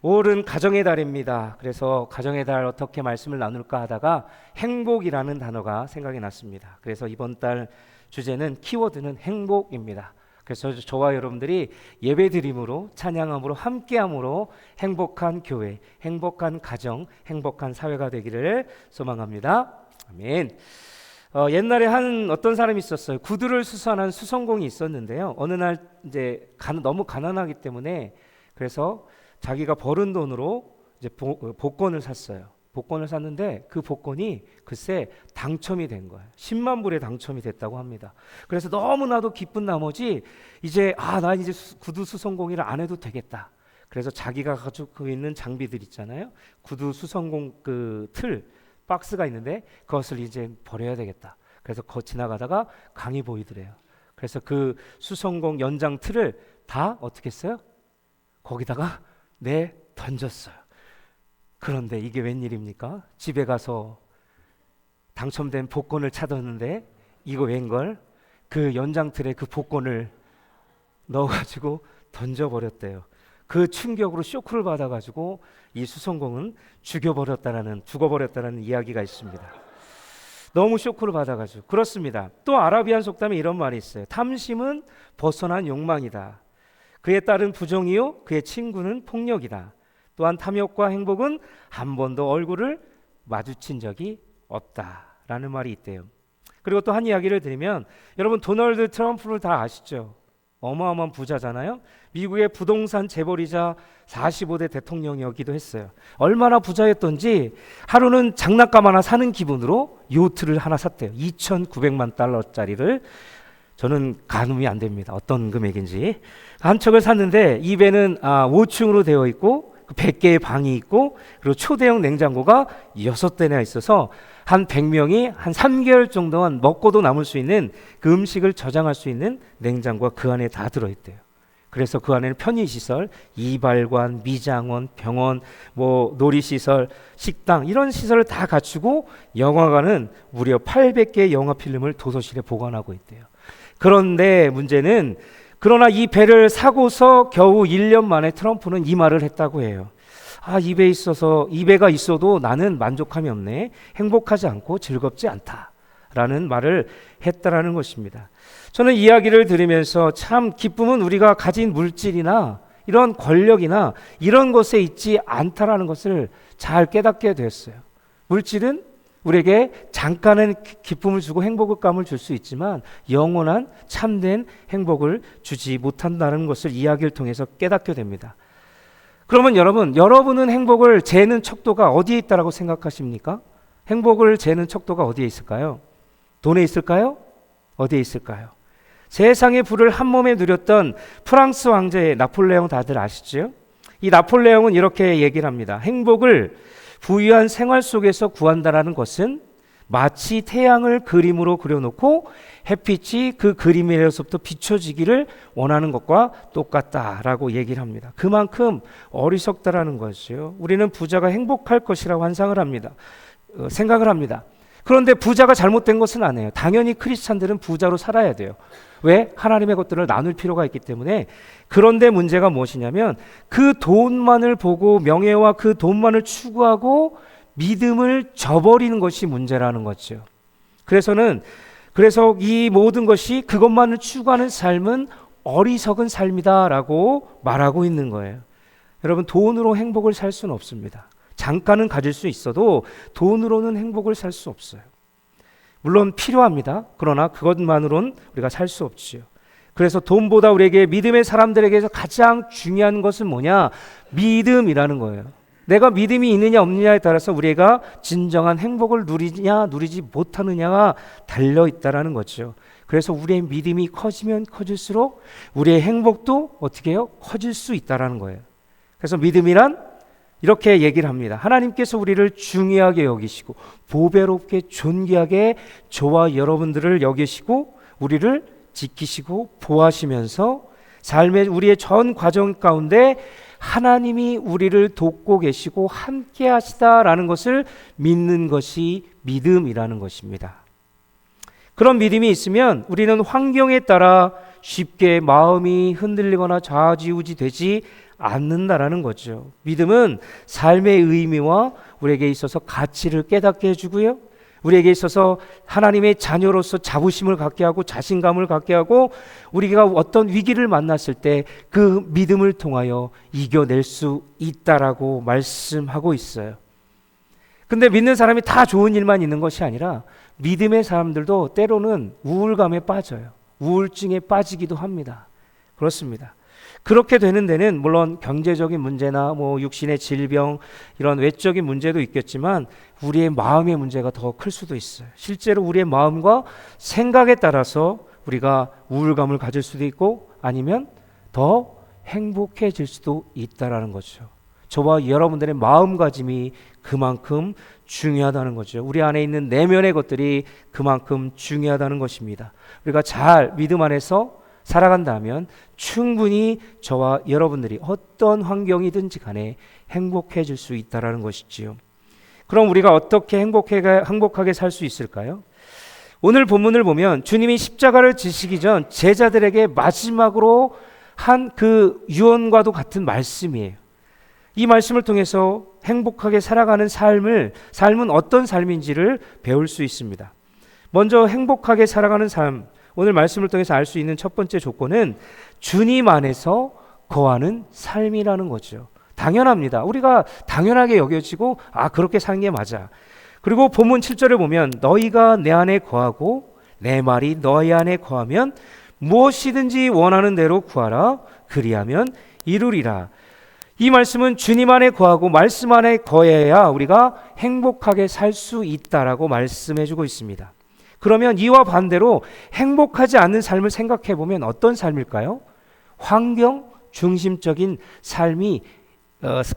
올은 가정의 달입니다. 그래서 가정의 달 어떻게 말씀을 나눌까 하다가 행복이라는 단어가 생각이 났습니다. 그래서 이번 달 주제는 키워드는 행복입니다. 그래서 저와 여러분들이 예배드림으로 찬양함으로 함께함으로 행복한 교회, 행복한 가정, 행복한 사회가 되기를 소망합니다. 아멘. 옛날에 어떤 사람이 있었어요. 구두를 수선한 수선공이 있었는데요. 어느 날 이제 너무 가난하기 때문에 그래서 자기가 벌은 돈으로 이제 복권을 샀어요. 복권을 샀는데 그 복권이 글쎄 당첨이 된 거예요. 10만 불에 당첨이 됐다고 합니다. 그래서 너무나도 기쁜 나머지 이제 나 이제 구두 수선공이를 안 해도 되겠다. 그래서 자기가 가지고 있는 장비들 있잖아요. 구두 수선공 그 틀 박스가 있는데 그것을 이제 버려야 되겠다. 그래서 지나가다가 강이 보이더래요. 그래서 그 수선공 연장 틀을 다 어떻게 했어요? 거기다가 던졌어요. 그런데 이게 웬일입니까? 집에 가서 당첨된 복권을 찾았는데 이거 웬걸? 그 연장틀에 그 복권을 넣어가지고 던져버렸대요. 그 충격으로 쇼크를 받아가지고 이 수성공은 죽어버렸다라는 이야기가 있습니다. 너무 쇼크를 받아가지고. 그렇습니다. 또 아라비안 속담에 이런 말이 있어요. 탐심은 벗어난 욕망이다. 그에 따른 부정이요 그의 친구는 폭력이다. 또한 탐욕과 행복은 한 번도 얼굴을 마주친 적이 없다라는 말이 있대요. 그리고 또 한 이야기를 드리면 여러분 도널드 트럼프를 다 아시죠? 어마어마한 부자잖아요. 미국의 부동산 재벌이자 45대 대통령이었기도 했어요. 얼마나 부자였던지 하루는 장난감 하나 사는 기분으로 요트를 하나 샀대요. 2,900만 달러짜리를. 저는 가늠이 안 됩니다. 어떤 금액인지. 한 척을 샀는데 이 배는 5층으로 되어 있고 100개의 방이 있고 그리고 초대형 냉장고가 6대나 있어서 한 100명이 한 3개월 정도만 먹고도 남을 수 있는 그 음식을 저장할 수 있는 냉장고가 그 안에 다 들어있대요. 그래서 그 안에는 편의시설, 이발관, 미장원, 병원, 놀이시설, 식당 이런 시설을 다 갖추고 영화관은 무려 800개의 영화 필름을 도서실에 보관하고 있대요. 그런데 문제는 그러나 이 배를 사고서 겨우 1년 만에 트럼프는 이 말을 했다고 해요. 이 배가 있어도 나는 만족함이 없네. 행복하지 않고 즐겁지 않다라는 말을 했다라는 것입니다. 저는 이야기를 들으면서 참 기쁨은 우리가 가진 물질이나 이런 권력이나 이런 것에 있지 않다라는 것을 잘 깨닫게 됐어요. 물질은 우리에게 잠깐은 기쁨을 주고 행복감을 줄 수 있지만 영원한 참된 행복을 주지 못한다는 것을 이야기를 통해서 깨닫게 됩니다. 그러면 여러분은 행복을 재는 척도가 어디에 있다라고 생각하십니까? 행복을 재는 척도가 어디에 있을까요? 돈에 있을까요? 어디에 있을까요? 세상의 부를 한 몸에 누렸던 프랑스 왕제 나폴레옹 다들 아시죠? 이 나폴레옹은 이렇게 얘기를 합니다. 행복을 부유한 생활 속에서 구한다라는 것은 마치 태양을 그림으로 그려놓고 햇빛이 그 그림에서부터 비춰지기를 원하는 것과 똑같다라고 얘기를 합니다. 그만큼 어리석다라는 것이요. 우리는 부자가 행복할 것이라고 생각을 합니다. 그런데 부자가 잘못된 것은 아니에요. 당연히 크리스찬들은 부자로 살아야 돼요. 왜? 하나님의 것들을 나눌 필요가 있기 때문에. 그런데 문제가 무엇이냐면 그 돈만을 보고 명예와 그 돈만을 추구하고 믿음을 저버리는 것이 문제라는 거죠. 그래서 이 모든 것이 그것만을 추구하는 삶은 어리석은 삶이다라고 말하고 있는 거예요. 여러분 돈으로 행복을 살 수는 없습니다. 잠깐은 가질 수 있어도 돈으로는 행복을 살 수 없어요. 물론 필요합니다. 그러나 그것만으로는 우리가 살 수 없지요. 그래서 돈보다 우리에게 믿음의 사람들에게서 가장 중요한 것은 뭐냐? 믿음이라는 거예요. 내가 믿음이 있느냐 없느냐에 따라서 우리가 진정한 행복을 누리냐 누리지 못하느냐가 달려있다라는 거죠. 그래서 우리의 믿음이 커지면 커질수록 우리의 행복도 어떻게 해요? 커질 수 있다라는 거예요. 그래서 믿음이란 이렇게 얘기를 합니다. 하나님께서 우리를 중요하게 여기시고 보배롭게 존귀하게 저와 여러분들을 여기시고 우리를 지키시고 보호하시면서 삶의 우리의 전 과정 가운데 하나님이 우리를 돕고 계시고 함께 하시다라는 것을 믿는 것이 믿음이라는 것입니다. 그런 믿음이 있으면 우리는 환경에 따라 쉽게 마음이 흔들리거나 좌지우지 되지 않는다라는 거죠. 믿음은 삶의 의미와 우리에게 있어서 가치를 깨닫게 해주고요, 우리에게 있어서 하나님의 자녀로서 자부심을 갖게 하고 자신감을 갖게 하고 우리가 어떤 위기를 만났을 때 그 믿음을 통하여 이겨낼 수 있다라고 말씀하고 있어요. 근데 믿는 사람이 다 좋은 일만 있는 것이 아니라 믿음의 사람들도 때로는 우울감에 빠져요. 우울증에 빠지기도 합니다. 그렇습니다. 그렇게 되는 데는 물론 경제적인 문제나 육신의 질병, 이런 외적인 문제도 있겠지만 우리의 마음의 문제가 더 클 수도 있어요. 실제로 우리의 마음과 생각에 따라서 우리가 우울감을 가질 수도 있고 아니면 더 행복해질 수도 있다라는 거죠. 저와 여러분들의 마음가짐이 그만큼 중요하다는 거죠. 우리 안에 있는 내면의 것들이 그만큼 중요하다는 것입니다. 우리가 잘 믿음 안에서 살아간다면 충분히 저와 여러분들이 어떤 환경이든지 간에 행복해질 수 있다는 것이지요. 그럼 우리가 어떻게 행복하게 살 수 있을까요? 오늘 본문을 보면 주님이 십자가를 지시기 전 제자들에게 마지막으로 한 그 유언과도 같은 말씀이에요. 이 말씀을 통해서 행복하게 살아가는 삶은 어떤 삶인지를 배울 수 있습니다. 먼저 행복하게 살아가는 삶, 오늘 말씀을 통해서 알 수 있는 첫 번째 조건은 주님 안에서 거하는 삶이라는 거죠. 당연합니다. 우리가 당연하게 여겨지고 그렇게 사는 게 맞아. 그리고 본문 7절을 보면 너희가 내 안에 거하고 내 말이 너희 안에 거하면 무엇이든지 원하는 대로 구하라. 그리하면 이루리라. 이 말씀은 주님 안에 거하고 말씀 안에 거해야 우리가 행복하게 살 수 있다라고 말씀해주고 있습니다. 그러면 이와 반대로 행복하지 않는 삶을 생각해 보면 어떤 삶일까요? 환경 중심적인 삶이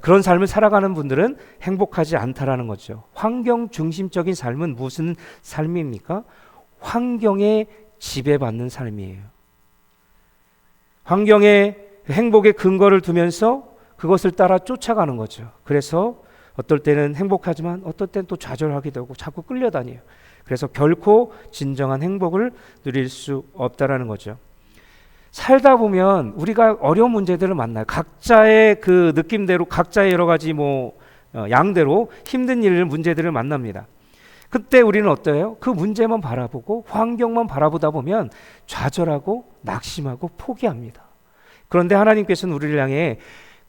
그런 삶을 살아가는 분들은 행복하지 않다라는 거죠. 환경 중심적인 삶은 무슨 삶입니까? 환경에 지배받는 삶이에요. 환경에 행복의 근거를 두면서 그것을 따라 쫓아가는 거죠. 그래서 어떨 때는 행복하지만 어떨 때는 또 좌절하게 되고 자꾸 끌려다녀요. 그래서 결코 진정한 행복을 누릴 수 없다라는 거죠. 살다 보면 우리가 어려운 문제들을 만나요. 각자의 그 느낌대로 각자의 여러 가지 양대로 힘든 문제들을 만납니다. 그때 우리는 어때요? 그 문제만 바라보고 환경만 바라보다 보면 좌절하고 낙심하고 포기합니다. 그런데 하나님께서는 우리를 향해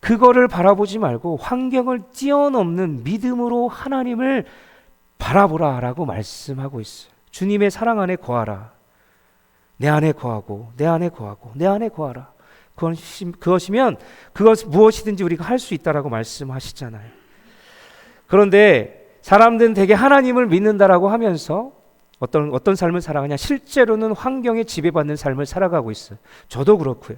그거를 바라보지 말고 환경을 뛰어넘는 믿음으로 하나님을 바라보라라고 말씀하고 있어요. 주님의 사랑 안에 거하라. 내 안에 거하고 내 안에 거하고 내 안에 거하라. 그것이면 그것 무엇이든지 우리가 할 수 있다라고 말씀하시잖아요. 그런데 사람들은 되게 하나님을 믿는다라고 하면서 어떤 삶을 살아가냐? 실제로는 환경에 지배받는 삶을 살아가고 있어요. 저도 그렇고요.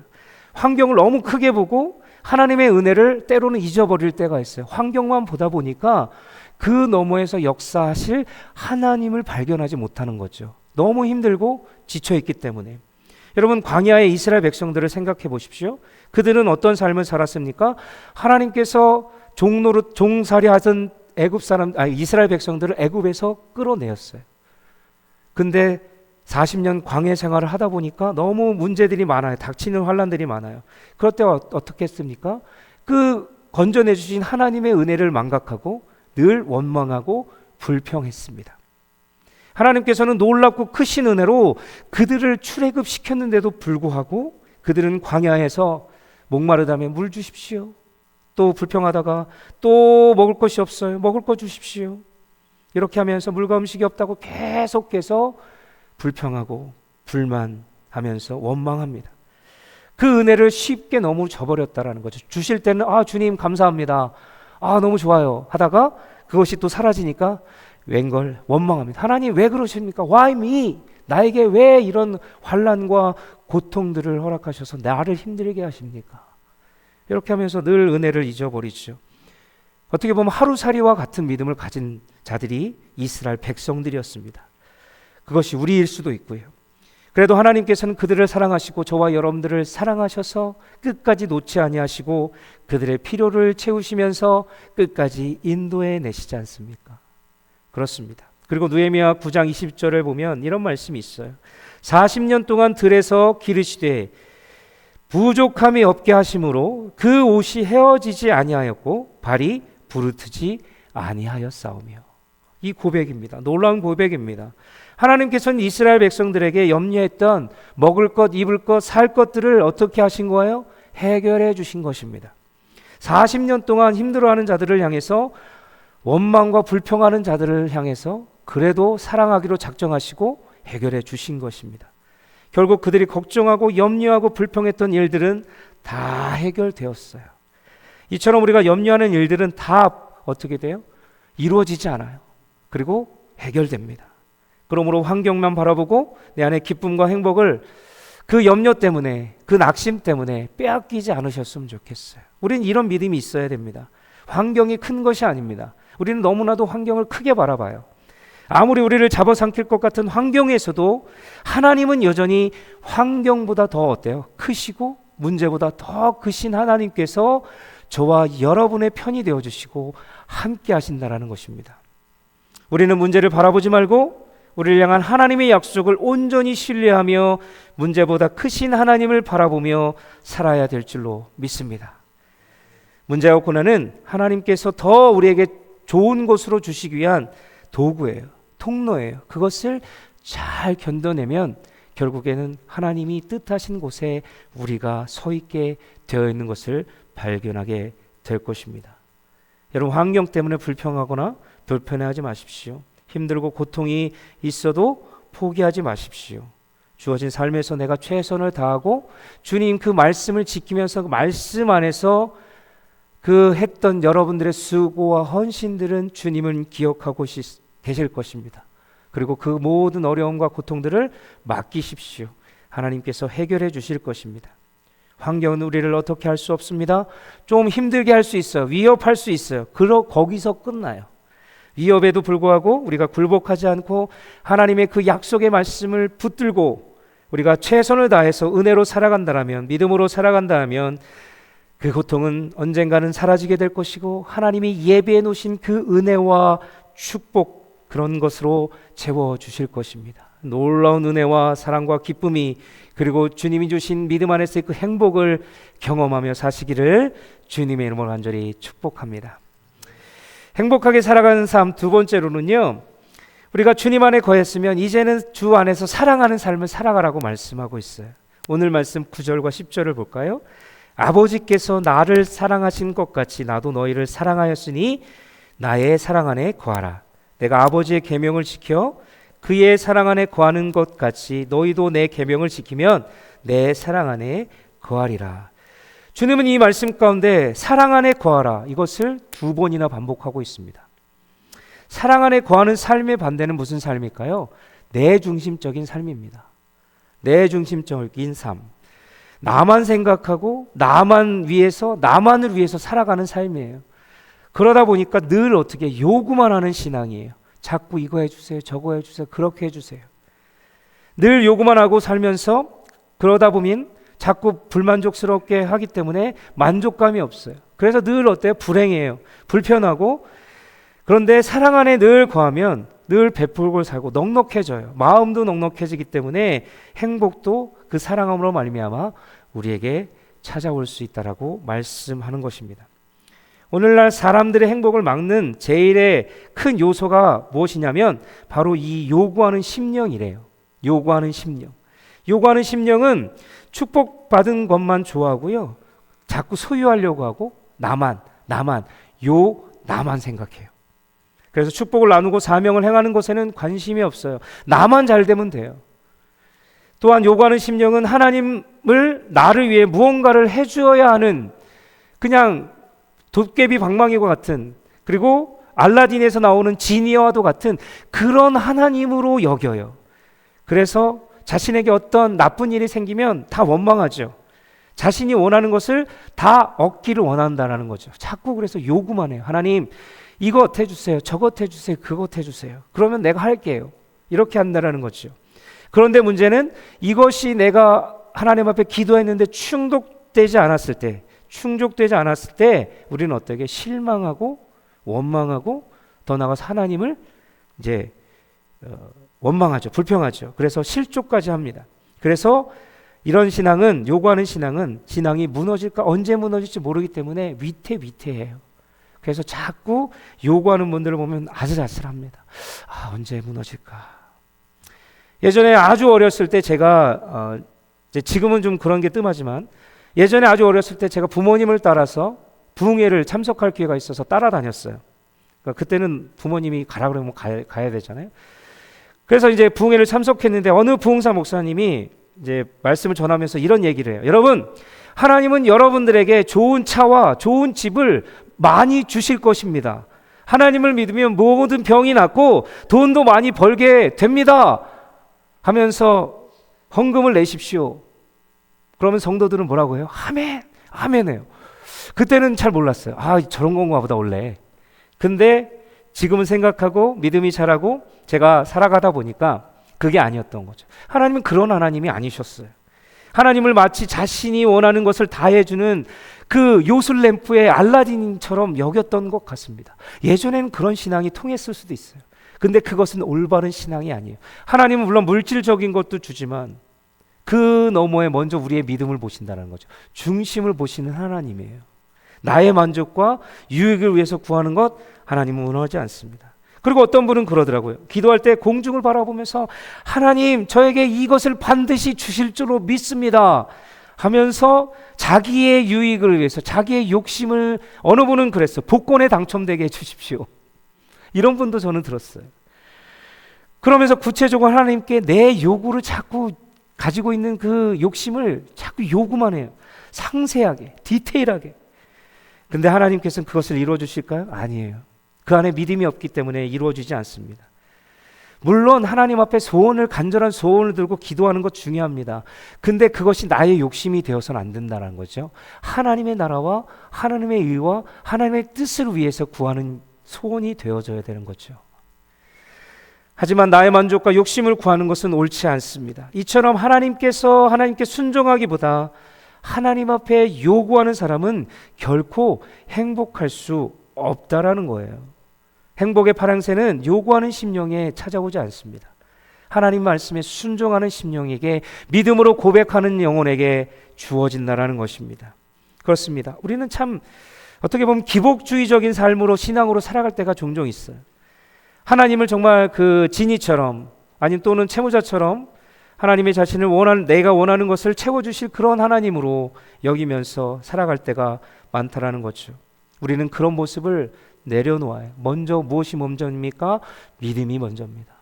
환경을 너무 크게 보고 하나님의 은혜를 때로는 잊어버릴 때가 있어요. 환경만 보다 보니까 그 너머에서 역사하실 하나님을 발견하지 못하는 거죠. 너무 힘들고 지쳐있기 때문에. 여러분, 광야의 이스라엘 백성들을 생각해 보십시오. 그들은 어떤 삶을 살았습니까? 하나님께서 종살이 하던 이스라엘 백성들을 애굽에서 끌어내었어요. 근데 40년 광야 생활을 하다 보니까 너무 문제들이 많아요. 닥치는 환난들이 많아요. 그럴 때 어떻게 했습니까? 그 건져내 주신 하나님의 은혜를 망각하고 늘 원망하고 불평했습니다. 하나님께서는 놀랍고 크신 은혜로 그들을 출애굽시켰는데도 불구하고 그들은 광야에서 목마르다면 물 주십시오. 또 불평하다가 또 먹을 것이 없어요. 먹을 거 주십시오. 이렇게 하면서 물과 음식이 없다고 계속해서 불평하고 불만하면서 원망합니다. 그 은혜를 쉽게 너무 저버렸다라는 거죠. 주실 때는 주님 감사합니다. 너무 좋아요 하다가 그것이 또 사라지니까 웬걸 원망합니다. 하나님 왜 그러십니까? Why me? 나에게 왜 이런 환난과 고통들을 허락하셔서 나를 힘들게 하십니까? 이렇게 하면서 늘 은혜를 잊어버리죠. 어떻게 보면 하루살이와 같은 믿음을 가진 자들이 이스라엘 백성들이었습니다. 그것이 우리일 수도 있고요. 그래도 하나님께서는 그들을 사랑하시고 저와 여러분들을 사랑하셔서 끝까지 놓지 아니하시고 그들의 필요를 채우시면서 끝까지 인도해 내시지 않습니까? 그렇습니다. 그리고 느헤미야 9장 20절을 보면 이런 말씀이 있어요. 40년 동안 들에서 기르시되 부족함이 없게 하심으로 그 옷이 헤어지지 아니하였고 발이 부르트지 아니하였사오며. 이 고백입니다. 놀라운 고백입니다. 하나님께서는 이스라엘 백성들에게 염려했던 먹을 것, 입을 것, 살 것들을 어떻게 하신 거예요? 해결해 주신 것입니다. 40년 동안 힘들어하는 자들을 향해서, 원망과 불평하는 자들을 향해서 그래도 사랑하기로 작정하시고 해결해 주신 것입니다. 결국 그들이 걱정하고 염려하고 불평했던 일들은 다 해결되었어요. 이처럼 우리가 염려하는 일들은 다 어떻게 돼요? 이루어지지 않아요. 그리고 해결됩니다. 그러므로 환경만 바라보고 내 안에 기쁨과 행복을 그 염려 때문에, 그 낙심 때문에 빼앗기지 않으셨으면 좋겠어요. 우리는 이런 믿음이 있어야 됩니다. 환경이 큰 것이 아닙니다. 우리는 너무나도 환경을 크게 바라봐요. 아무리 우리를 잡아삼킬 것 같은 환경에서도 하나님은 여전히 환경보다 더 어때요? 크시고 문제보다 더 크신 하나님께서 저와 여러분의 편이 되어주시고 함께 하신다라는 것입니다. 우리는 문제를 바라보지 말고 우리를 향한 하나님의 약속을 온전히 신뢰하며 문제보다 크신 하나님을 바라보며 살아야 될 줄로 믿습니다. 문제와 고난은 하나님께서 더 우리에게 좋은 곳으로 주시기 위한 도구예요. 통로예요. 그것을 잘 견뎌내면 결국에는 하나님이 뜻하신 곳에 우리가 서 있게 되어 있는 것을 발견하게 될 것입니다. 여러분, 환경 때문에 불평하거나 불편해하지 마십시오. 힘들고 고통이 있어도 포기하지 마십시오. 주어진 삶에서 내가 최선을 다하고 주님 그 말씀을 지키면서 그 말씀 안에서 그 했던 여러분들의 수고와 헌신들은 주님은 기억하고 계실 것입니다. 그리고 그 모든 어려움과 고통들을 맡기십시오. 하나님께서 해결해 주실 것입니다. 환경은 우리를 어떻게 할 수 없습니다. 좀 힘들게 할 수 있어요. 위협할 수 있어요. 거기서 끝나요. 위협에도 불구하고 우리가 굴복하지 않고 하나님의 그 약속의 말씀을 붙들고 우리가 최선을 다해서 은혜로 살아간다면, 믿음으로 살아간다면 그 고통은 언젠가는 사라지게 될 것이고 하나님이 예비해 놓으신 그 은혜와 축복, 그런 것으로 채워주실 것입니다. 놀라운 은혜와 사랑과 기쁨이, 그리고 주님이 주신 믿음 안에서의 그 행복을 경험하며 사시기를 주님의 이름으로 간절히 축복합니다. 행복하게 살아가는 삶 두 번째로는요, 우리가 주님 안에 거했으면 이제는 주 안에서 사랑하는 삶을 살아가라고 말씀하고 있어요. 오늘 말씀 9절과 10절을 볼까요? 아버지께서 나를 사랑하신 것 같이 나도 너희를 사랑하였으니 나의 사랑 안에 거하라. 내가 아버지의 계명을 지켜 그의 사랑 안에 거하는 것 같이 너희도 내 계명을 지키면 내 사랑 안에 거하리라. 주님은 이 말씀 가운데 사랑 안에 거하라, 이것을 두 번이나 반복하고 있습니다. 사랑 안에 거하는 삶의 반대는 무슨 삶일까요? 내 중심적인 삶입니다. 내 중심적인 삶. 나만 생각하고 나만을 위해서 살아가는 삶이에요. 그러다 보니까 늘 어떻게 요구만 하는 신앙이에요. 자꾸 이거 해주세요, 저거 해주세요, 그렇게 해주세요. 늘 요구만 하고 살면서 그러다 보면 자꾸 불만족스럽게 하기 때문에 만족감이 없어요. 그래서 늘 어때요? 불행해요. 불편하고. 그런데 사랑 안에 늘 거하면 늘 베풀고 살고 넉넉해져요. 마음도 넉넉해지기 때문에 행복도 그 사랑함으로 말미암아 우리에게 찾아올 수 있다라고 말씀하는 것입니다. 오늘날 사람들의 행복을 막는 제일의 큰 요소가 무엇이냐면 바로 이 요구하는 심령이래요. 요구하는 심령. 요구하는 심령은 축복받은 것만 좋아하고요, 자꾸 소유하려고 하고 나만 생각해요. 그래서 축복을 나누고 사명을 행하는 것에는 관심이 없어요. 나만 잘 되면 돼요. 또한 요구하는 심령은 하나님을 나를 위해 무언가를 해주어야 하는, 그냥 도깨비 방망이와 같은, 그리고 알라딘에서 나오는 지니와도 같은 그런 하나님으로 여겨요. 그래서 자신에게 어떤 나쁜 일이 생기면 다 원망하죠. 자신이 원하는 것을 다 얻기를 원한다는 거죠. 자꾸 그래서 요구만 해요. 하나님, 이것 해주세요, 저것 해주세요, 그것 해주세요. 그러면 내가 할게요. 이렇게 한다는 거죠. 그런데 문제는 이것이 내가 하나님 앞에 기도했는데 충족되지 않았을 때 우리는 어떻게 실망하고 원망하고 더 나아가서 하나님을 이제 원망하죠. 불평하죠. 그래서 실족까지 합니다. 그래서 이런 신앙은, 요구하는 신앙은 신앙이 무너질까, 언제 무너질지 모르기 때문에 위태위태해요. 그래서 자꾸 요구하는 분들을 보면 아슬아슬합니다. 언제 무너질까. 예전에 아주 어렸을 때 제가 지금은 좀 그런 게 뜸하지만 예전에 아주 어렸을 때 제가 부모님을 따라서 부흥회를 참석할 기회가 있어서 따라다녔어요. 그러니까 그때는 부모님이 가라 그러면 가야 되잖아요. 그래서 이제 부흥회를 참석했는데 어느 부흥사 목사님이 이제 말씀을 전하면서 이런 얘기를 해요. 여러분, 하나님은 여러분들에게 좋은 차와 좋은 집을 많이 주실 것입니다. 하나님을 믿으면 모든 병이 낫고 돈도 많이 벌게 됩니다. 하면서 헌금을 내십시오. 그러면 성도들은 뭐라고 해요? 아멘, 아멘 해요. 그때는 잘 몰랐어요. 저런 건가 보다 원래. 근데 지금은 생각하고 믿음이 자라고 제가 살아가다 보니까 그게 아니었던 거죠. 하나님은 그런 하나님이 아니셨어요. 하나님을 마치 자신이 원하는 것을 다 해주는 그 요술램프의 알라딘처럼 여겼던 것 같습니다. 예전에는 그런 신앙이 통했을 수도 있어요. 근데 그것은 올바른 신앙이 아니에요. 하나님은 물론 물질적인 것도 주지만 그 너머에 먼저 우리의 믿음을 보신다는 거죠. 중심을 보시는 하나님이에요. 나의 만족과 유익을 위해서 구하는 것 하나님은 원하지 않습니다. 그리고 어떤 분은 그러더라고요. 기도할 때 공중을 바라보면서 하나님 저에게 이것을 반드시 주실 줄로 믿습니다 하면서 자기의 유익을 위해서 자기의 욕심을, 어느 분은 그랬어요. 복권에 당첨되게 해주십시오. 이런 분도 저는 들었어요. 그러면서 구체적으로 하나님께 내 요구를 자꾸 가지고 있는 그 욕심을 자꾸 요구만 해요. 상세하게, 디테일하게. 근데 하나님께서는 그것을 이루어 주실까요? 아니에요. 그 안에 믿음이 없기 때문에 이루어지지 않습니다. 물론 하나님 앞에 간절한 소원을 들고 기도하는 것 중요합니다. 근데 그것이 나의 욕심이 되어서는 안 된다는 거죠. 하나님의 나라와 하나님의 의와 하나님의 뜻을 위해서 구하는 소원이 되어져야 되는 거죠. 하지만 나의 만족과 욕심을 구하는 것은 옳지 않습니다. 이처럼 하나님께 순종하기보다 하나님 앞에 요구하는 사람은 결코 행복할 수 없다라는 거예요. 행복의 파랑새는 요구하는 심령에 찾아오지 않습니다. 하나님 말씀에 순종하는 심령에게, 믿음으로 고백하는 영혼에게 주어진다라는 것입니다. 그렇습니다. 우리는 참 어떻게 보면 기복주의적인 삶으로, 신앙으로 살아갈 때가 종종 있어요. 하나님을 정말 그 지니처럼, 아니면 또는 채무자처럼 하나님의 자신을 내가 원하는 것을 채워주실 그런 하나님으로 여기면서 살아갈 때가 많다라는 거죠. 우리는 그런 모습을 내려놓아요. 먼저 무엇이 먼저입니까? 믿음이 먼저입니다.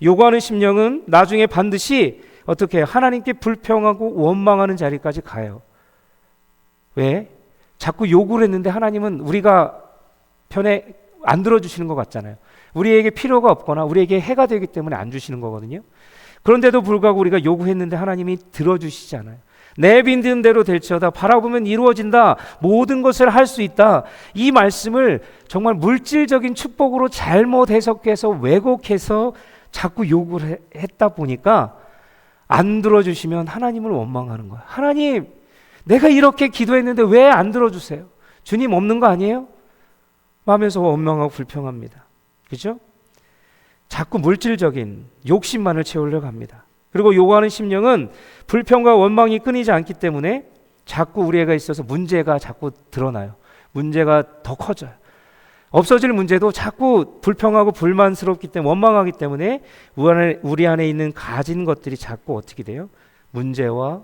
요구하는 심령은 나중에 반드시 어떻게 해요? 하나님께 불평하고 원망하는 자리까지 가요. 왜? 자꾸 요구를 했는데 하나님은 우리가 편에 안 들어주시는 것 같잖아요. 우리에게 필요가 없거나 우리에게 해가 되기 때문에 안 주시는 거거든요. 그런데도 불구하고 우리가 요구했는데 하나님이 들어주시지 않아요. 내 믿는 대로 될지어다, 바라보면 이루어진다, 모든 것을 할 수 있다. 이 말씀을 정말 물질적인 축복으로 잘못 해석해서 왜곡해서 자꾸 요구를 했다 보니까 안 들어주시면 하나님을 원망하는 거야. 하나님, 내가 이렇게 기도했는데 왜 안 들어주세요? 주님 없는 거 아니에요? 하면서 원망하고 불평합니다. 그죠? 자꾸 물질적인 욕심만을 채우려고 합니다. 그리고 요구하는 심령은 불평과 원망이 끊이지 않기 때문에 자꾸 우리에게 있어서 문제가 자꾸 드러나요. 문제가 더 커져요. 없어질 문제도 자꾸 불평하고 불만스럽기 때문에, 원망하기 때문에 우리 안에 있는 가진 것들이 자꾸 어떻게 돼요? 문제와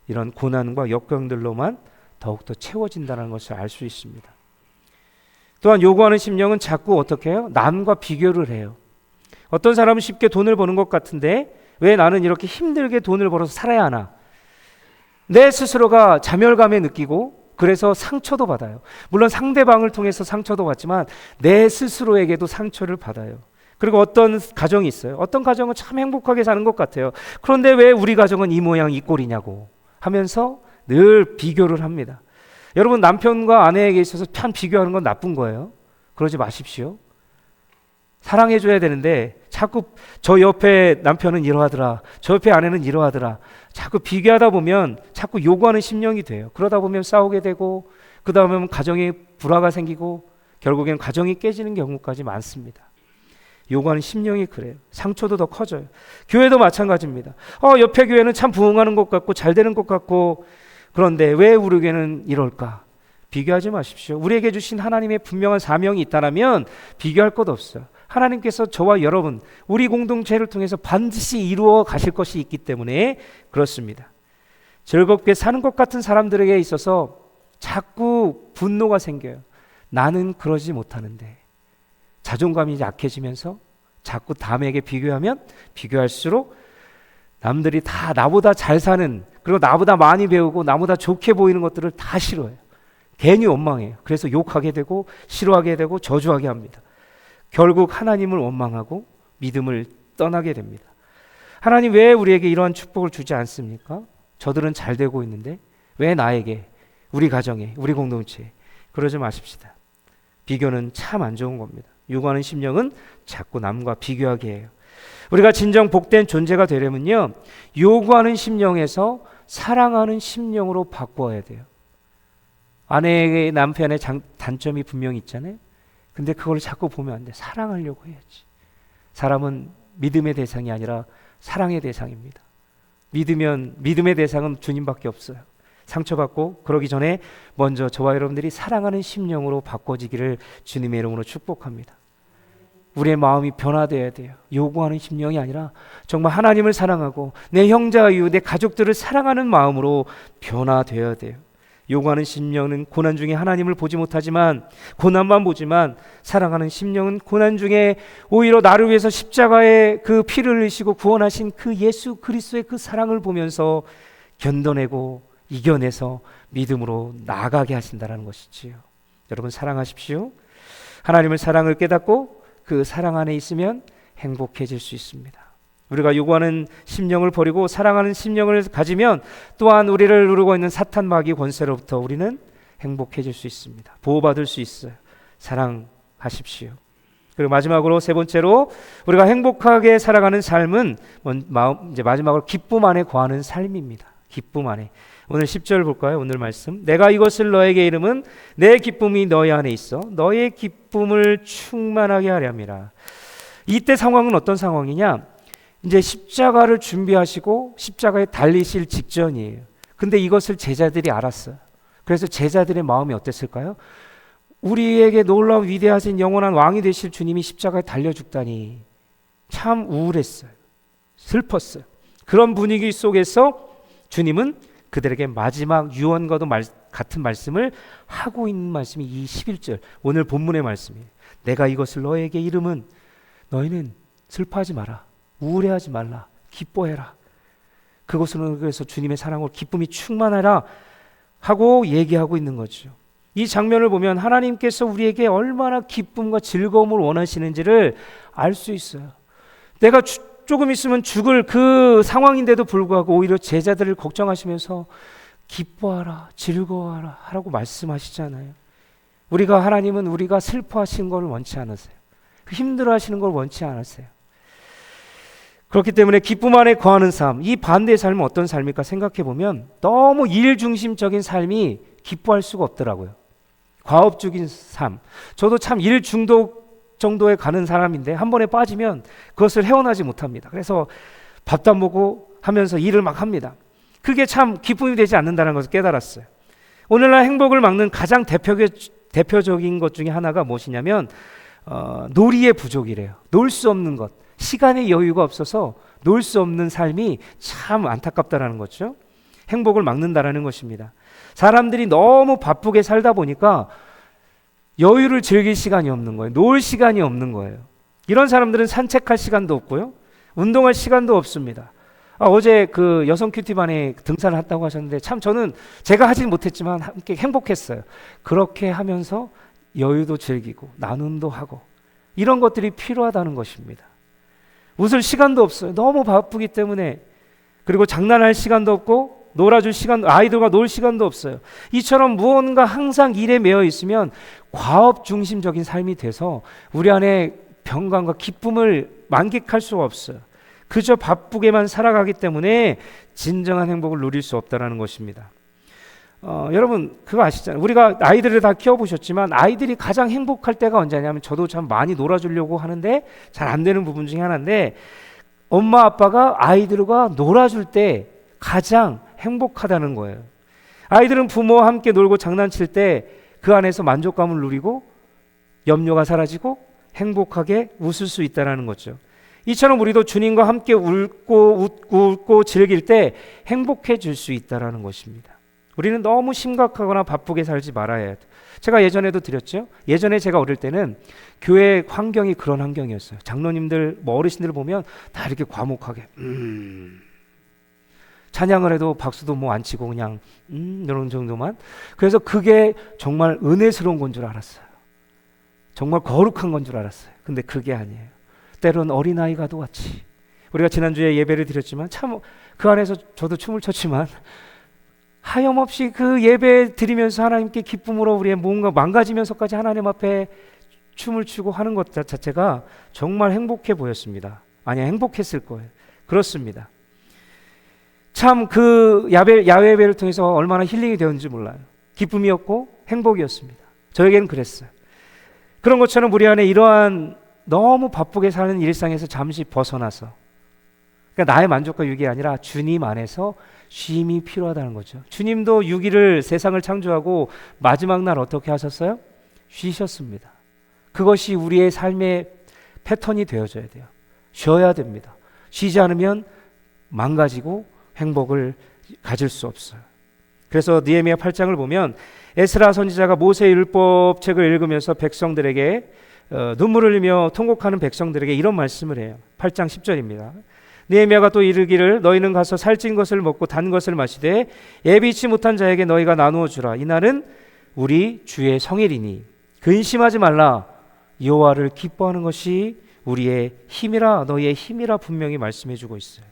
이런 고난과 역경들로만 더욱더 채워진다는 것을 알 수 있습니다. 또한 요구하는 심령은 자꾸 어떻게 해요? 남과 비교를 해요. 어떤 사람은 쉽게 돈을 버는 것 같은데 왜 나는 이렇게 힘들게 돈을 벌어서 살아야 하나? 내 스스로가 자멸감에 느끼고 그래서 상처도 받아요. 물론 상대방을 통해서 상처도 받지만 내 스스로에게도 상처를 받아요. 그리고 어떤 가정이 있어요. 어떤 가정은 참 행복하게 사는 것 같아요. 그런데 왜 우리 가정은 이 모양 이 꼴이냐고 하면서 늘 비교를 합니다. 여러분, 남편과 아내에게 있어서 참 비교하는 건 나쁜 거예요. 그러지 마십시오. 사랑해줘야 되는데 자꾸 저 옆에 남편은 이러하더라, 저 옆에 아내는 이러하더라, 자꾸 비교하다 보면 자꾸 요구하는 심령이 돼요. 그러다 보면 싸우게 되고, 그 다음에 가정에 불화가 생기고, 결국엔 가정이 깨지는 경우까지 많습니다. 요구하는 심령이 그래요. 상처도 더 커져요. 교회도 마찬가지입니다. 옆에 교회는 참 부흥하는 것 같고 잘 되는 것 같고, 그런데 왜 우리 교회는 이럴까? 비교하지 마십시오. 우리에게 주신 하나님의 분명한 사명이 있다면 비교할 것 없어요. 하나님께서 저와 여러분, 우리 공동체를 통해서 반드시 이루어 가실 것이 있기 때문에 그렇습니다. 즐겁게 사는 것 같은 사람들에게 있어서 자꾸 분노가 생겨요. 나는 그러지 못하는데. 자존감이 약해지면서 자꾸 남에게 비교하면 비교할수록 남들이 다 나보다 잘 사는, 그리고 나보다 많이 배우고 나보다 좋게 보이는 것들을 다 싫어해요. 괜히 원망해요. 그래서 욕하게 되고 싫어하게 되고 저주하게 합니다. 결국 하나님을 원망하고 믿음을 떠나게 됩니다. 하나님 왜 우리에게 이러한 축복을 주지 않습니까? 저들은 잘 되고 있는데 왜 나에게, 우리 가정에, 우리 공동체에? 그러지 마십시다. 비교는 참 안 좋은 겁니다. 요구하는 심령은 자꾸 남과 비교하게 해요. 우리가 진정 복된 존재가 되려면요, 요구하는 심령에서 사랑하는 심령으로 바꿔야 돼요. 아내의, 남편의 단점이 분명히 있잖아요. 근데 그걸 자꾸 보면 안 돼. 사랑하려고 해야지. 사람은 믿음의 대상이 아니라 사랑의 대상입니다. 믿음의 대상은 주님밖에 없어요. 상처받고 그러기 전에 먼저 저와 여러분들이 사랑하는 심령으로 바꿔지기를 주님의 이름으로 축복합니다. 우리의 마음이 변화되어야 돼요. 요구하는 심령이 아니라 정말 하나님을 사랑하고 내 형제와 이웃, 내 가족들을 사랑하는 마음으로 변화되어야 돼요. 요구하는 심령은 고난 중에 하나님을 보지 못하지만, 고난만 보지만, 사랑하는 심령은 고난 중에 오히려 나를 위해서 십자가에 그 피를 흘리시고 구원하신 그 예수 그리스도의 그 사랑을 보면서 견뎌내고 이겨내서 믿음으로 나아가게 하신다는 것이지요. 여러분 사랑하십시오. 하나님의 사랑을 깨닫고 그 사랑 안에 있으면 행복해질 수 있습니다. 우리가 요구하는 심령을 버리고 사랑하는 심령을 가지면 또한 우리를 누르고 있는 사탄 마귀 권세로부터 우리는 행복해질 수 있습니다. 보호받을 수 있어요. 사랑하십시오. 그리고 마지막으로, 세 번째로, 우리가 행복하게 살아가는 삶은 이제 마지막으로 기쁨 안에 거하는 삶입니다. 기쁨 안에. 오늘 10절 볼까요? 오늘 말씀. 내가 이것을 너에게 이름은 내 기쁨이 너희 안에 있어 너의 기쁨을 충만하게 하려 함이라. 이때 상황은 어떤 상황이냐? 이제 십자가를 준비하시고 십자가에 달리실 직전이에요. 근데 이것을 제자들이 알았어요. 그래서 제자들의 마음이 어땠을까요? 우리에게 놀라운 위대하신 영원한 왕이 되실 주님이 십자가에 달려 죽다니 참 우울했어요. 슬펐어요. 그런 분위기 속에서 주님은 그들에게 마지막 유언과도 같은 말씀을 하고 있는 말씀이 이 11절 오늘 본문의 말씀이에요. 내가 이것을 너에게 이름은 너희는 슬퍼하지 마라, 우울해하지 말라, 기뻐해라. 그것은 그래서 주님의 사랑으로 기쁨이 충만하라 하고 얘기하고 있는 거죠. 이 장면을 보면 하나님께서 우리에게 얼마나 기쁨과 즐거움을 원하시는지를 알 수 있어요. 내가 조금 있으면 죽을 그 상황인데도 불구하고 오히려 제자들을 걱정하시면서 기뻐하라, 즐거워하라 하라고 말씀하시잖아요. 하나님은 우리가 슬퍼하시는 걸 원치 않으세요. 힘들어하시는 걸 원치 않으세요. 그렇기 때문에 기쁨 안에 거하는 삶, 이 반대의 삶은 어떤 삶일까 생각해 보면 너무 일 중심적인 삶이 기뻐할 수가 없더라고요. 과업적인 삶. 저도 참 일 중독 정도에 가는 사람인데 한 번에 빠지면 그것을 헤어나지 못합니다. 그래서 밥도 안 먹고 하면서 일을 막 합니다. 그게 참 기쁨이 되지 않는다는 것을 깨달았어요. 오늘날 행복을 막는 가장 대표적인 것 중에 하나가 무엇이냐면 놀이의 부족이래요. 놀 수 없는 것, 시간의 여유가 없어서 놀 수 없는 삶이 참 안타깝다라는 거죠. 행복을 막는다라는 것입니다. 사람들이 너무 바쁘게 살다 보니까 여유를 즐길 시간이 없는 거예요. 놀 시간이 없는 거예요. 이런 사람들은 산책할 시간도 없고요, 운동할 시간도 없습니다. 어제 그 여성 큐티반에 등산을 했다고 하셨는데 참 저는 제가 하진 못했지만 함께 행복했어요. 그렇게 하면서 여유도 즐기고 나눔도 하고 이런 것들이 필요하다는 것입니다. 웃을 시간도 없어요. 너무 바쁘기 때문에. 그리고 장난할 시간도 없고 놀아줄 시간도, 아이들과 놀 시간도 없어요. 이처럼 무언가 항상 일에 매여 있으면 과업 중심적인 삶이 돼서 우리 안에 평강과 기쁨을 만끽할 수가 없어요. 그저 바쁘게만 살아가기 때문에 진정한 행복을 누릴 수 없다는 것입니다. 여러분 그거 아시잖아요. 우리가 아이들을 다 키워보셨지만 아이들이 가장 행복할 때가 언제냐면, 저도 참 많이 놀아주려고 하는데 잘 안 되는 부분 중에 하나인데, 엄마 아빠가 아이들과 놀아줄 때 가장 행복하다는 거예요. 아이들은 부모와 함께 놀고 장난칠 때 그 안에서 만족감을 누리고 염려가 사라지고 행복하게 웃을 수 있다는 거죠. 이처럼 우리도 주님과 함께 웃고 즐길 때 행복해질 수 있다는 것입니다. 우리는 너무 심각하거나 바쁘게 살지 말아야 해요. 제가 예전에도 드렸죠. 예전에 제가 어릴 때는 교회 환경이 그런 환경이었어요. 장로님들, 어르신들 보면 다 이렇게 과묵하게 찬양을 해도 박수도 안 치고 그냥 이런 정도만. 그래서 그게 정말 은혜스러운 건 줄 알았어요. 정말 거룩한 건 줄 알았어요. 근데 그게 아니에요. 때론 어린아이가도 같이, 우리가 지난주에 예배를 드렸지만 참 그 안에서 저도 춤을 췄지만 하염없이 그 예배 드리면서 하나님께 기쁨으로 우리의 뭔가 망가지면서까지 하나님 앞에 춤을 추고 하는 것 자체가 정말 행복해 보였습니다. 아니, 행복했을 거예요. 그렇습니다. 참 그 야외 예배를 통해서 얼마나 힐링이 되었는지 몰라요. 기쁨이었고 행복이었습니다. 저에게는 그랬어요. 그런 것처럼 우리 안에 이러한 너무 바쁘게 사는 일상에서 잠시 벗어나서, 그러니까 나의 만족과 유익이 아니라 주님 안에서 쉼이 필요하다는 거죠. 주님도 6일을 세상을 창조하고 마지막 날 어떻게 하셨어요? 쉬셨습니다. 그것이 우리의 삶의 패턴이 되어져야 돼요. 쉬어야 됩니다. 쉬지 않으면 망가지고 행복을 가질 수 없어요. 그래서 느헤미야 8장을 보면 에스라 선지자가 모세 율법책을 읽으면서 백성들에게 눈물을 흘리며 통곡하는 백성들에게 이런 말씀을 해요. 8장 10절입니다. 느헤미야가 또 이르기를 너희는 가서 살찐 것을 먹고 단 것을 마시되 예비치 못한 자에게 너희가 나누어 주라. 이날은 우리 주의 성일이니 근심하지 말라. 여호와를 기뻐하는 것이 우리의 힘이라. 너희의 힘이라 분명히 말씀해 주고 있어요.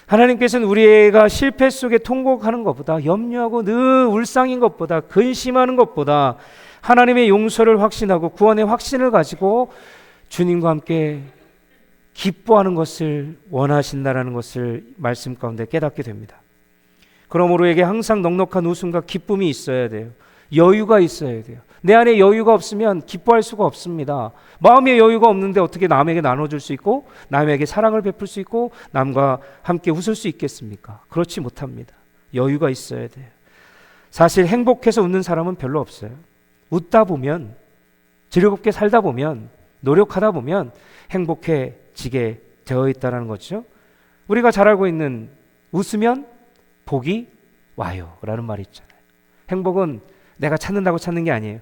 하나님께서는 우리가 실패 속에 통곡하는 것보다, 염려하고 늘 울상인 것보다, 근심하는 것보다 하나님의 용서를 확신하고 구원의 확신을 가지고 주님과 함께 기뻐하는 것을 원하신다라는 것을 말씀 가운데 깨닫게 됩니다. 그러므로 우리에게 항상 넉넉한 웃음과 기쁨이 있어야 돼요. 여유가 있어야 돼요. 내 안에 여유가 없으면 기뻐할 수가 없습니다. 마음의 여유가 없는데 어떻게 남에게 나눠줄 수 있고 남에게 사랑을 베풀 수 있고 남과 함께 웃을 수 있겠습니까? 그렇지 못합니다. 여유가 있어야 돼요. 사실 행복해서 웃는 사람은 별로 없어요. 웃다 보면, 즐겁게 살다 보면, 노력하다 보면 행복해지게 되어 있다는 거죠. 우리가 잘 알고 있는 웃으면 복이 와요 라는 말이 있잖아요. 행복은 내가 찾는다고 찾는 게 아니에요.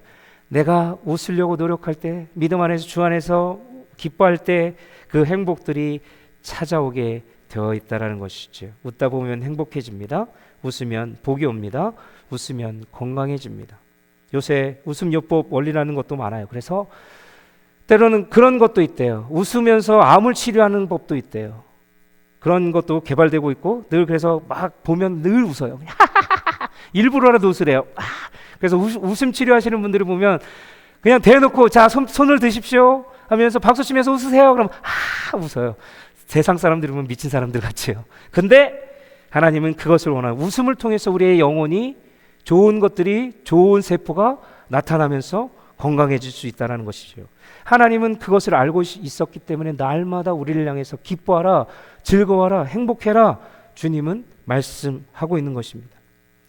내가 웃으려고 노력할 때, 믿음 안에서 주 안에서 기뻐할 때 그 행복들이 찾아오게 되어 있다는 것이죠. 웃다 보면 행복해집니다. 웃으면 복이 옵니다. 웃으면 건강해집니다. 요새 웃음요법 원리라는 것도 많아요. 그래서 때로는 그런 것도 있대요. 웃으면서 암을 치료하는 법도 있대요. 그런 것도 개발되고 있고, 늘 그래서 막 보면 늘 웃어요. 일부러라도 웃으래요. 그래서 웃음 치료하시는 분들을 보면 그냥 대놓고 자 손을 드십시오 하면서 박수 치면서 웃으세요. 그럼 웃어요. 세상 사람들이 보면 미친 사람들 같이요. 근데 하나님은 그것을 원하는, 웃음을 통해서 우리의 영혼이 좋은 것들이, 좋은 세포가 나타나면서 건강해질 수 있다는 것이죠. 하나님은 그것을 알고 있었기 때문에 날마다 우리를 향해서 기뻐하라, 즐거워하라, 행복해라 주님은 말씀하고 있는 것입니다.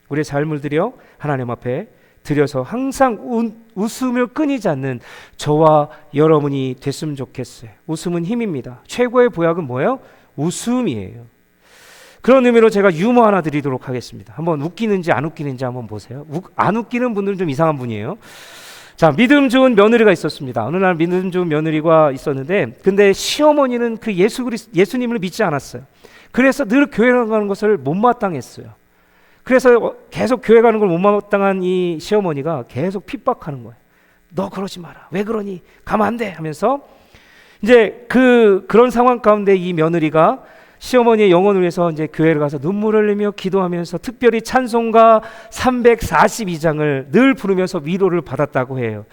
우리의 삶을 들여 하나님 앞에 드려서 항상 웃음을 끊이지 않는 저와 여러분이 됐으면 좋겠어요. 웃음은 힘입니다. 최고의 보약은 뭐예요? 웃음이에요. 그런 의미로 제가 유머 하나 드리도록 하겠습니다. 한번 웃기는지 안 웃기는지 한번 보세요. 안 웃기는 분들은 좀 이상한 분이에요. 자, 믿음 좋은 며느리가 있었습니다. 어느 날 믿음 좋은 며느리가 있었는데, 근데 시어머니는 그 예수님을 믿지 않았어요. 그래서 늘 교회 가는 것을 못마땅했어요. 그래서 계속 교회 가는 걸 못마땅한 이 시어머니가 계속 핍박하는 거예요. 너 그러지 마라. 왜 그러니? 가면 안 돼. 하면서 이제 그런 상황 가운데 이 며느리가 시어머니의 영혼을 위해서 이제 교회를 가서 눈물을 흘리며 기도하면서 특별히 찬송가 342장을 늘 부르면서 위로를 받았다고 해요.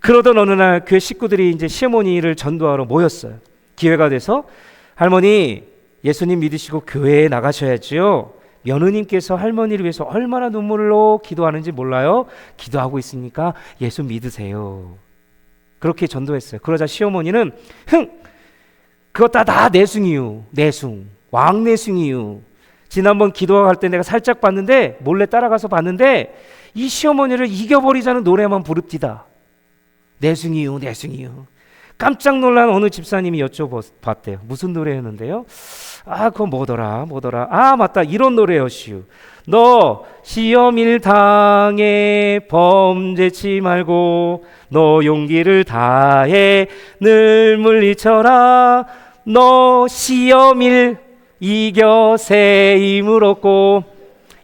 그러던 어느 날 교회 식구들이 이제 시어머니를 전도하러 모였어요. 기회가 돼서 할머니 예수님 믿으시고 교회에 나가셔야지요. 며느님께서 할머니를 위해서 얼마나 눈물로 기도하는지 몰라요? 기도하고 있으니까 예수 믿으세요. 그렇게 전도했어요. 그러자 시어머니는 그거 다 내숭이유. 내숭. 왕내숭이유. 지난번 기도할 때 내가 살짝 봤는데 몰래 따라가서 봤는데 이 시어머니를 이겨버리자는 노래만 부릅디다. 내숭이유. 내숭이유. 깜짝 놀란 어느 집사님이 여쭤봤대요. 무슨 노래였는데요? 그거 뭐더라. 맞다. 이런 노래였슈. 너 시험일 당해 범죄치 말고 너 용기를 다해 늘 물리쳐라. 너 시험일 이겨 새 힘을 얻고.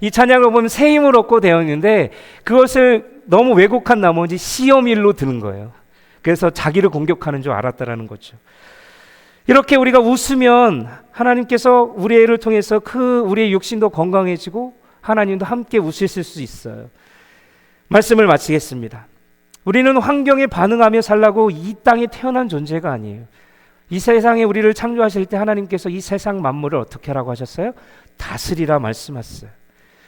이 찬양을 보면 새 힘을 얻고 되어 있는데 그것을 너무 왜곡한 나머지 시험일로 드는 거예요. 그래서 자기를 공격하는 줄 알았다라는 거죠. 이렇게 우리가 웃으면 하나님께서 우리 애를 통해서 우리의 육신도 건강해지고 하나님도 함께 웃으실 수 있어요. 말씀을 마치겠습니다. 우리는 환경에 반응하며 살라고 이 땅에 태어난 존재가 아니에요. 이 세상에 우리를 창조하실 때 하나님께서 이 세상 만물을 어떻게 하라고 하셨어요? 다스리라 말씀하셨어요.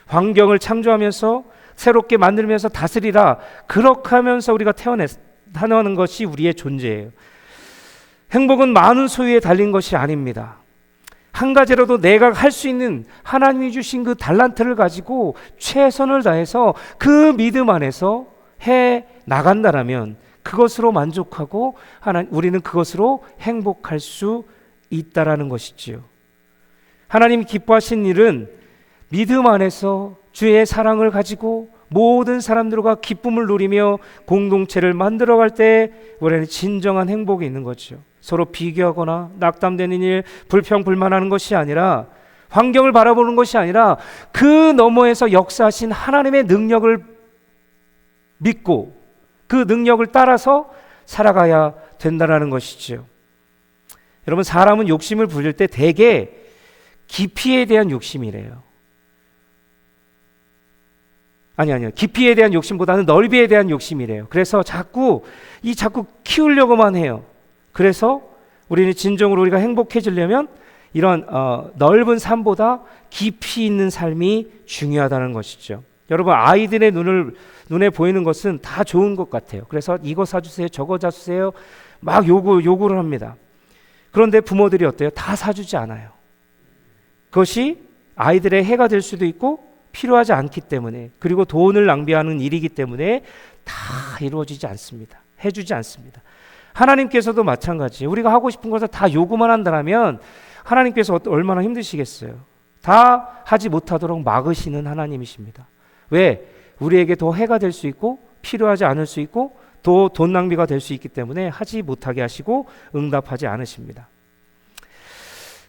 환경을 창조하면서 새롭게 만들면서 다스리라. 그렇게 하면서 우리가 태어나는 것이 우리의 존재예요. 행복은 많은 소유에 달린 것이 아닙니다. 한 가지라도 내가 할 수 있는 하나님이 주신 그 달란트를 가지고 최선을 다해서 그 믿음 안에서 해 나간다라면 그것으로 만족하고 우리는 그것으로 행복할 수 있다라는 것이지요. 하나님이 기뻐하신 일은 믿음 안에서 주의 사랑을 가지고 모든 사람들과 기쁨을 누리며 공동체를 만들어갈 때 우리는 진정한 행복이 있는 거죠. 서로 비교하거나 낙담되는 일, 불평불만하는 것이 아니라, 환경을 바라보는 것이 아니라 그 너머에서 역사하신 하나님의 능력을 믿고 그 능력을 따라서 살아가야 된다는 것이죠. 여러분, 사람은 욕심을 부릴 때 대개 깊이에 대한 욕심이래요. 아니요. 깊이에 대한 욕심보다는 넓이에 대한 욕심이래요. 그래서 자꾸 키우려고만 해요. 그래서 우리는 진정으로 우리가 행복해지려면 이런 넓은 삶보다 깊이 있는 삶이 중요하다는 것이죠. 여러분, 아이들의 눈에 보이는 것은 다 좋은 것 같아요. 그래서 이거 사주세요, 저거 사주세요, 막 요구를 합니다. 그런데 부모들이 어때요? 다 사주지 않아요. 그것이 아이들의 해가 될 수도 있고 필요하지 않기 때문에, 그리고 돈을 낭비하는 일이기 때문에 다 이루어지지 않습니다. 해주지 않습니다. 하나님께서도 마찬가지예요. 우리가 하고 싶은 것을 다 요구만 한다면 하나님께서 얼마나 힘드시겠어요. 다 하지 못하도록 막으시는 하나님이십니다. 왜? 우리에게 더 해가 될 수 있고 필요하지 않을 수 있고 또 돈 낭비가 될 수 있기 때문에 하지 못하게 하시고 응답하지 않으십니다.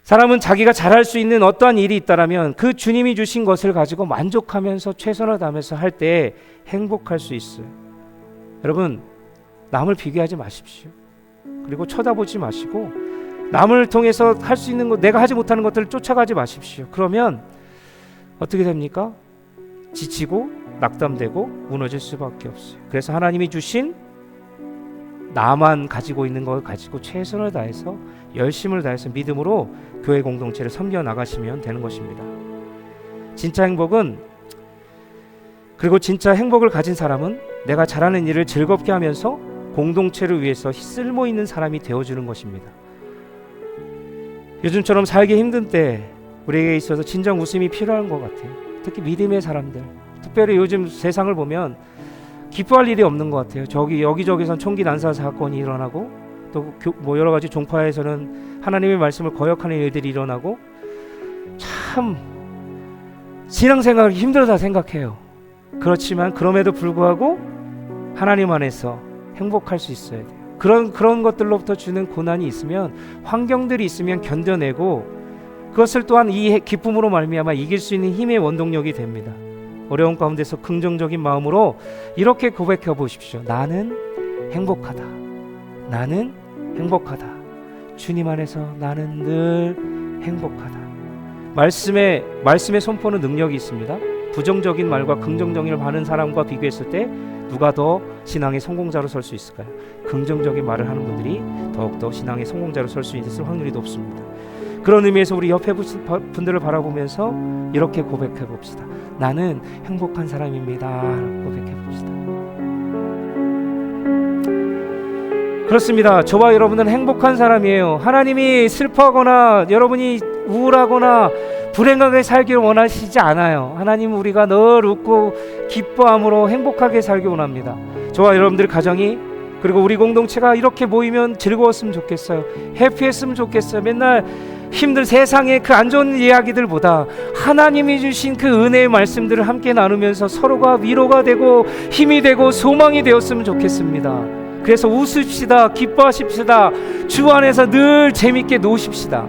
사람은 자기가 잘할 수 있는 어떠한 일이 있다면 그 주님이 주신 것을 가지고 만족하면서 최선을 다하면서 할 때 행복할 수 있어요. 여러분, 남을 비교하지 마십시오. 그리고 쳐다보지 마시고 남을 통해서 할 수 있는 것, 내가 하지 못하는 것들을 쫓아가지 마십시오. 그러면 어떻게 됩니까? 지치고 낙담되고 무너질 수밖에 없어요. 그래서 하나님이 주신 나만 가지고 있는 걸 가지고 최선을 다해서 열심을 다해서 믿음으로 교회 공동체를 섬겨 나가시면 되는 것입니다. 진짜 행복은, 그리고 진짜 행복을 가진 사람은 내가 잘하는 일을 즐겁게 하면서 공동체를 위해서 쓸모 있는 사람이 되어주는 것입니다. 요즘처럼 살기 힘든 때 우리에게 있어서 진정 웃음이 필요한 것 같아요. 특히 믿음의 사람들, 특별히 요즘 세상을 보면 기뻐할 일이 없는 것 같아요. 여기저기선 총기 난사 사건이 일어나고 또 여러 가지 종파에서는 하나님의 말씀을 거역하는 일들이 일어나고, 참 신앙생활이 힘들다 생각해요. 그렇지만 그럼에도 불구하고 하나님 안에서 행복할 수 있어야 돼요. 그런 것들로부터 주는 고난이 있으면, 환경들이 있으면 견뎌내고 그것을 또한 이 기쁨으로 말미암아 이길 수 있는 힘의 원동력이 됩니다. 어려운 가운데서 긍정적인 마음으로 이렇게 고백해 보십시오. 나는 행복하다. 나는 행복하다. 주님 안에서 나는 늘 행복하다. 말씀의 선포는 능력이 있습니다. 부정적인 말과 긍정적인 말 하는 사람과 비교했을 때 누가 더 신앙의 성공자로 설 수 있을까요? 긍정적인 말을 하는 분들이 더욱더 신앙의 성공자로 설 수 있을 확률이 높습니다. 그런 의미에서 우리 옆에 분들을 바라보면서 이렇게 고백해 봅시다. 나는 행복한 사람입니다. 고백해 봅시다. 그렇습니다. 저와 여러분은 행복한 사람이에요. 하나님이 슬퍼하거나 여러분이 우울하거나 불행하게 살기를 원하시지 않아요. 하나님은 우리가 늘 웃고 기뻐함으로 행복하게 살기 원합니다. 저와 여러분들 가정이 그리고 우리 공동체가 이렇게 모이면 즐거웠으면 좋겠어요. 해피했으면 좋겠어요. 맨날 힘든 세상의 그 안 좋은 이야기들보다 하나님이 주신 그 은혜의 말씀들을 함께 나누면서 서로가 위로가 되고 힘이 되고 소망이 되었으면 좋겠습니다. 그래서 웃읍시다. 기뻐하십시다. 주 안에서 늘 재밌게 노십시다.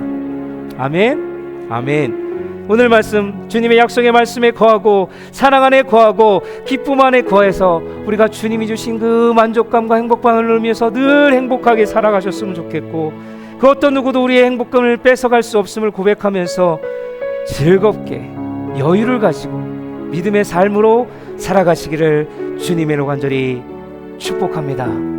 아멘. 아멘. 오늘 말씀 주님의 약속의 말씀에 거하고 사랑 안에 거하고 기쁨 안에 거해서 우리가 주님이 주신 그 만족감과 행복감을 누리면서 늘 행복하게 살아가셨으면 좋겠고, 그 어떤 누구도 우리의 행복감을 뺏어갈 수 없음을 고백하면서 즐겁게 여유를 가지고 믿음의 삶으로 살아가시기를 주님의 간절히 축복합니다.